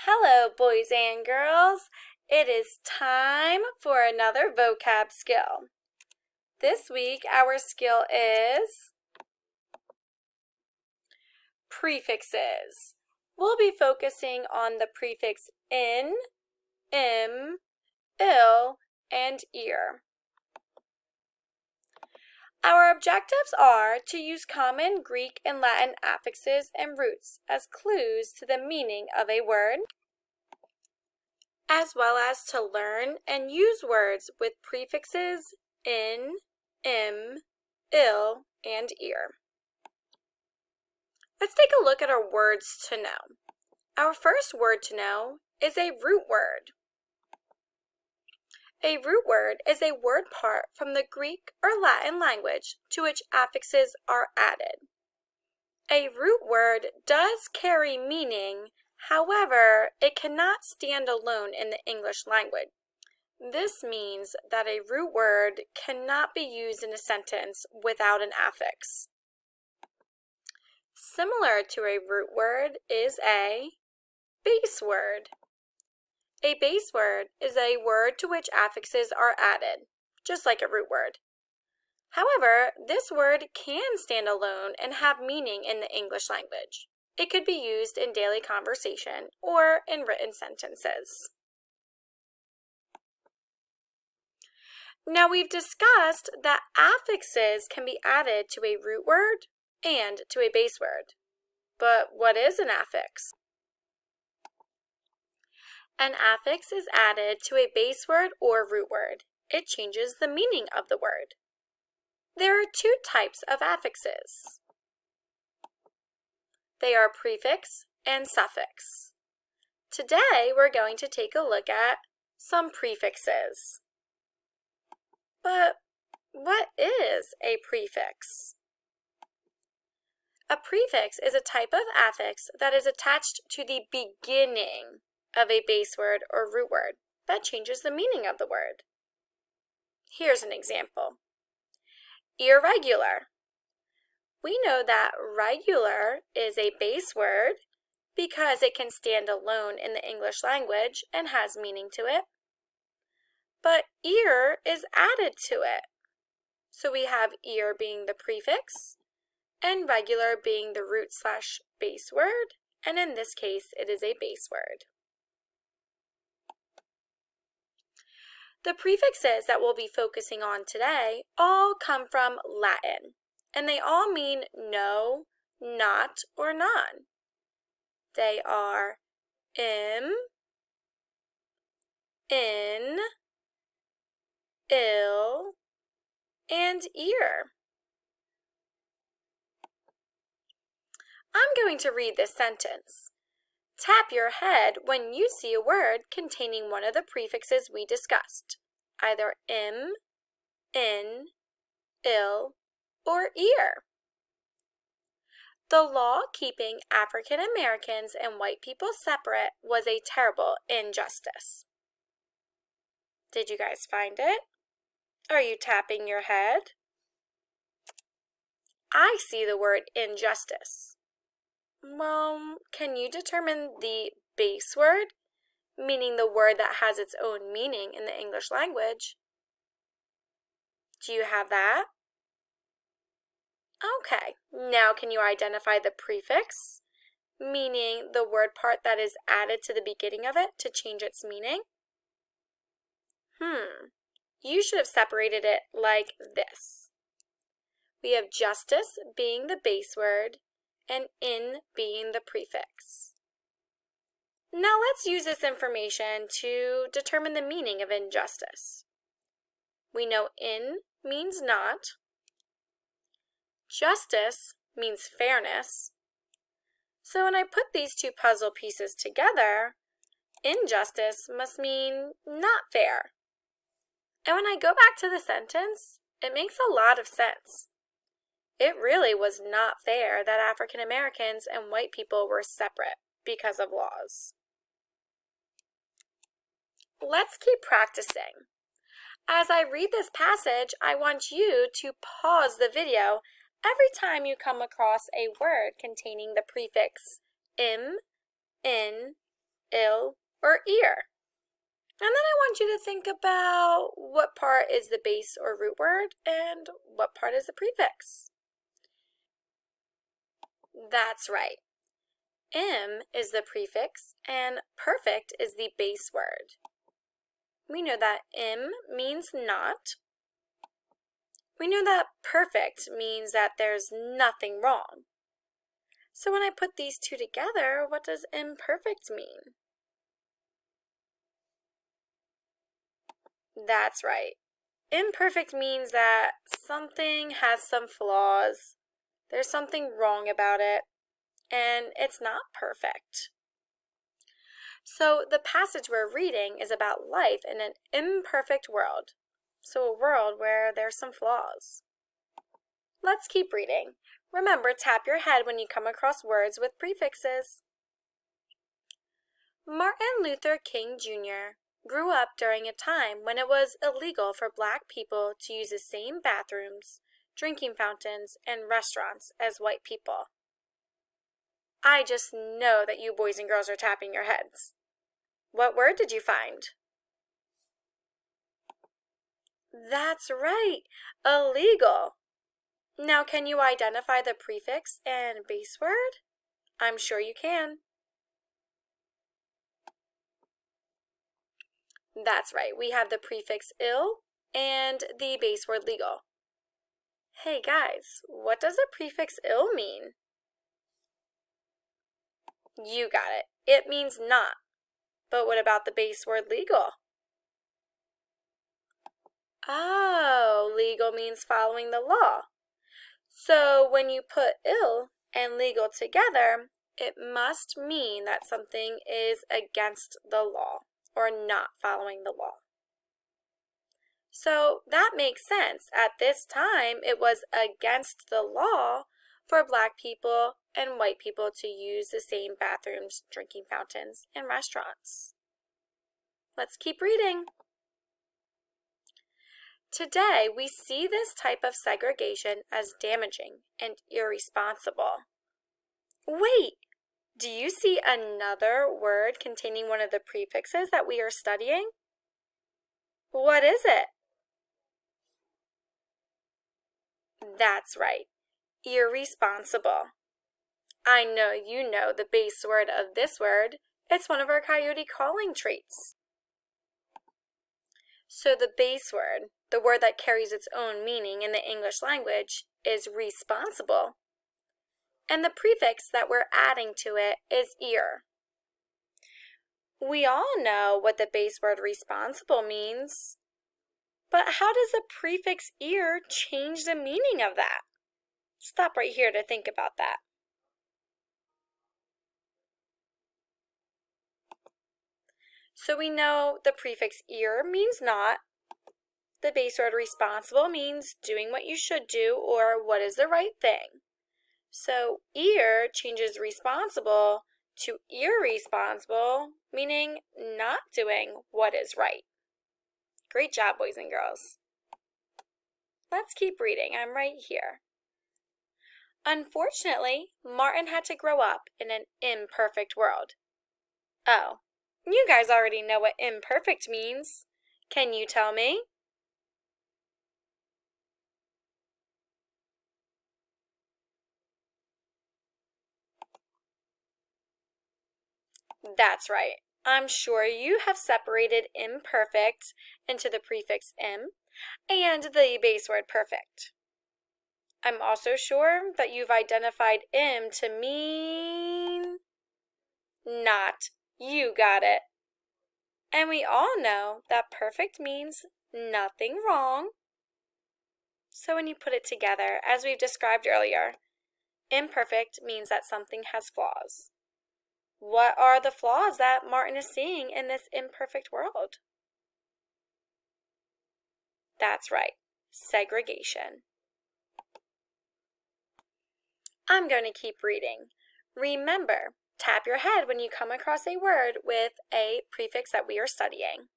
Hello, boys and girls. It is time for another vocab skill. This week, our skill is prefixes. We'll be focusing on the prefix in, im, ill, and ear. Our objectives are to use common Greek and Latin affixes and roots as clues to the meaning of a word, as well as to learn and use words with prefixes in, im, ill, and ear. Let's take a look at our words to know. Our first word to know is a root word. A root word is a word part from the Greek or Latin language to which affixes are added. A root word does carry meaning, however, it cannot stand alone in the English language. This means that a root word cannot be used in a sentence without an affix. Similar to a root word is a base word. A base word is a word to which affixes are added, just like a root word. However, this word can stand alone and have meaning in the English language. It could be used in daily conversation or in written sentences. Now, we've discussed that affixes can be added to a root word and to a base word. But what is an affix? An affix is added to a base word or root word. It changes the meaning of the word. There are two types of affixes. They are prefix and suffix. Today, we're going to take a look at some prefixes. But what is a prefix? A prefix is a type of affix that is attached to the beginning of a base word or root word that changes the meaning of the word. Here's an example. Irregular. We know that regular is a base word because it can stand alone in the English language and has meaning to it. But ear is added to it. So we have ear being the prefix and regular being the root/base word, and in this case, it is a base word. The prefixes that we'll be focusing on today all come from Latin, and they all mean no, not, or non. They are im, in, ill, and ear. I'm going to read this sentence. Tap your head when you see a word containing one of the prefixes we discussed, either im, in, ill, or ear. The law keeping African Americans and white people separate was a terrible injustice. Did you guys find it? Are you tapping your head? I see the word injustice. Well, can you determine the base word, meaning the word that has its own meaning in the English language? Do you have that? Okay, now can you identify the prefix, meaning the word part that is added to the beginning of it to change its meaning? You should have separated it like this. We have justice being the base word and in being the prefix. Now let's use this information to determine the meaning of injustice. We know in means not, justice means fairness. So when I put these two puzzle pieces together, injustice must mean not fair. And when I go back to the sentence, it makes a lot of sense. It really was not fair that African Americans and white people were separate because of laws. Let's keep practicing. As I read this passage, I want you to pause the video every time you come across a word containing the prefix im, in, ill, or ear. And then I want you to think about what part is the base or root word and what part is the prefix. That's right. Im is the prefix and perfect is the base word. We know that im means not. We know that perfect means that there's nothing wrong. So when I put these two together, what does imperfect mean? That's right. Imperfect means that something has some flaws, there's something wrong about it, and it's not perfect. So the passage we're reading is about life in an imperfect world, so a world where there's some flaws. Let's keep reading. Remember, tap your head when you come across words with prefixes. Martin Luther King Jr. grew up during a time when it was illegal for Black people to use the same bathrooms, drinking fountains, and restaurants as white people. I just know that you boys and girls are tapping your heads. What word did you find? That's right, illegal. Now, can you identify the prefix and base word? I'm sure you can. That's right, we have the prefix ill and the base word legal. Hey guys, what does the prefix ill mean? You got it. It means not. But what about the base word legal? Oh, legal means following the law. So when you put ill and legal together, it must mean that something is against the law or not following the law. So that makes sense. At this time, it was against the law for Black people and white people to use the same bathrooms, drinking fountains, and restaurants. Let's keep reading. Today, we see this type of segregation as damaging and irresponsible. Wait, do you see another word containing one of the prefixes that we are studying? What is it? That's right, irresponsible. I know you know the base word of this word. It's one of our coyote calling traits. So the base word, the word that carries its own meaning in the English language, is responsible. And the prefix that we're adding to it is ear. We all know what the base word responsible means. But how does the prefix ear change the meaning of that? Stop right here to think about that. So we know the prefix ear means not. The base word responsible means doing what you should do or what is the right thing. So ear changes responsible to irresponsible, meaning not doing what is right. Great job, boys and girls. Let's keep reading. I'm right here. Unfortunately, Martin had to grow up in an imperfect world. Oh, you guys already know what imperfect means. Can you tell me? That's right. I'm sure you have separated imperfect into the prefix im and the base word perfect. I'm also sure that you've identified im to mean not. You got it. And we all know that perfect means nothing wrong. So when you put it together, as we've described earlier, imperfect means that something has flaws. What are the flaws that Martin is seeing in this imperfect world? That's right, segregation. I'm going to keep reading. Remember, tap your head when you come across a word with a prefix that we are studying.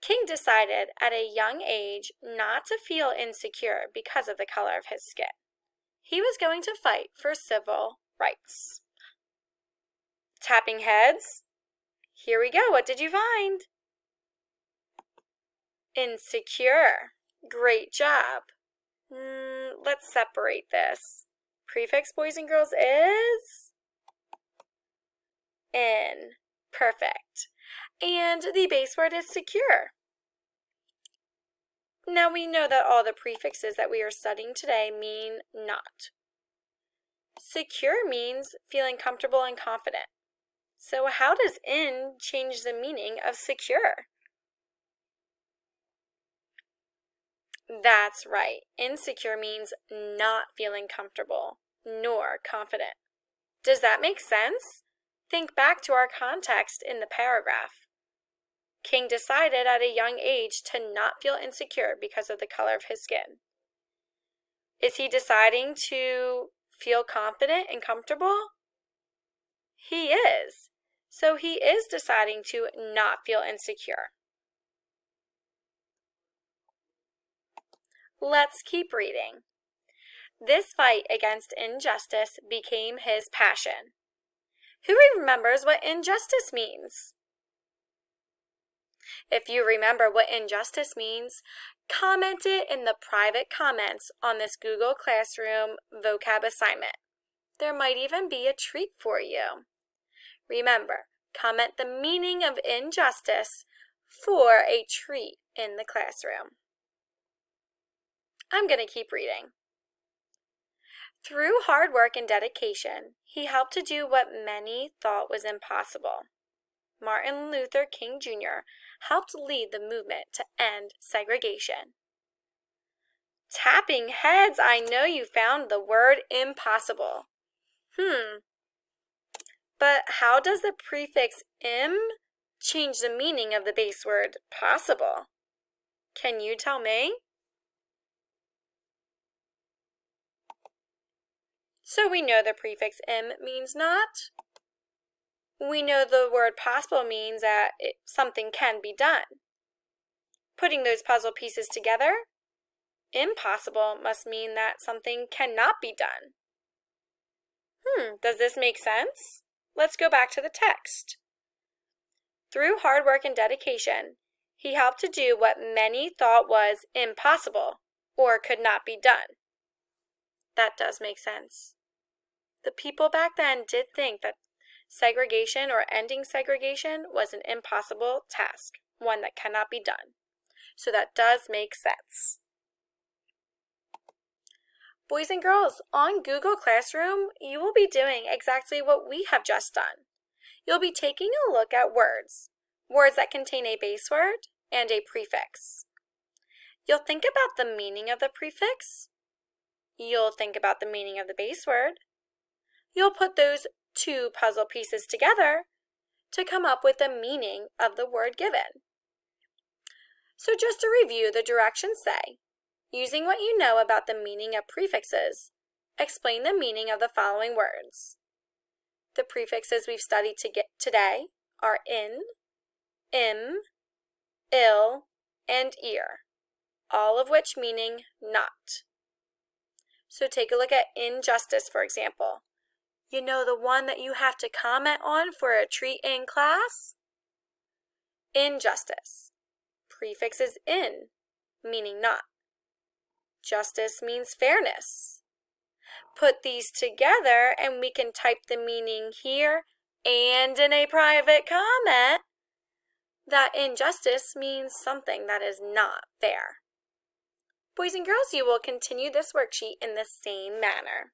King decided at a young age not to feel insecure because of the color of his skin. He was going to fight for civil rights. Tapping heads. Here we go. What did you find? Insecure. Great job. Let's separate this. Prefix, boys and girls, is in. Perfect. And the base word is secure. Now we know that all the prefixes that we are studying today mean not. Secure means feeling comfortable and confident. So how does in change the meaning of secure? That's right. Insecure means not feeling comfortable nor confident. Does that make sense? Think back to our context in the paragraph. King decided at a young age to not feel insecure because of the color of his skin. Is he deciding to feel confident and comfortable? He is. So he is deciding to not feel insecure. Let's keep reading. This fight against injustice became his passion. Who remembers what injustice means? If you remember what injustice means, comment it in the private comments on this Google Classroom vocab assignment. There might even be a treat for you. Remember, comment the meaning of injustice for a treat in the classroom. I'm going to keep reading. Through hard work and dedication, he helped to do what many thought was impossible. Martin Luther King Jr. helped lead the movement to end segregation. Tapping heads, I know you found the word impossible. But how does the prefix im change the meaning of the base word possible? Can you tell me? So we know the prefix im means not. We know the word possible means that something can be done. Putting those puzzle pieces together, impossible must mean that something cannot be done. Does this make sense? Let's go back to the text. Through hard work and dedication, he helped to do what many thought was impossible or could not be done. That does make sense. The people back then did think that segregation or ending segregation was an impossible task, one that cannot be done. So that does make sense. Boys and girls, on Google Classroom, you will be doing exactly what we have just done. You'll be taking a look at words that contain a base word and a prefix. You'll think about the meaning of the prefix. You'll think about the meaning of the base word. You'll put those two puzzle pieces together to come up with the meaning of the word given. So just to review, the directions say, using what you know about the meaning of prefixes, explain the meaning of the following words. The prefixes we've studied today are in, im, ill, and ear, all of which meaning not. So take a look at injustice, for example. You know, the one that you have to comment on for a treat in class? Injustice. Prefix is in, meaning not. Justice means fairness. Put these together and we can type the meaning here and in a private comment that injustice means something that is not fair. Boys and girls, you will continue this worksheet in the same manner.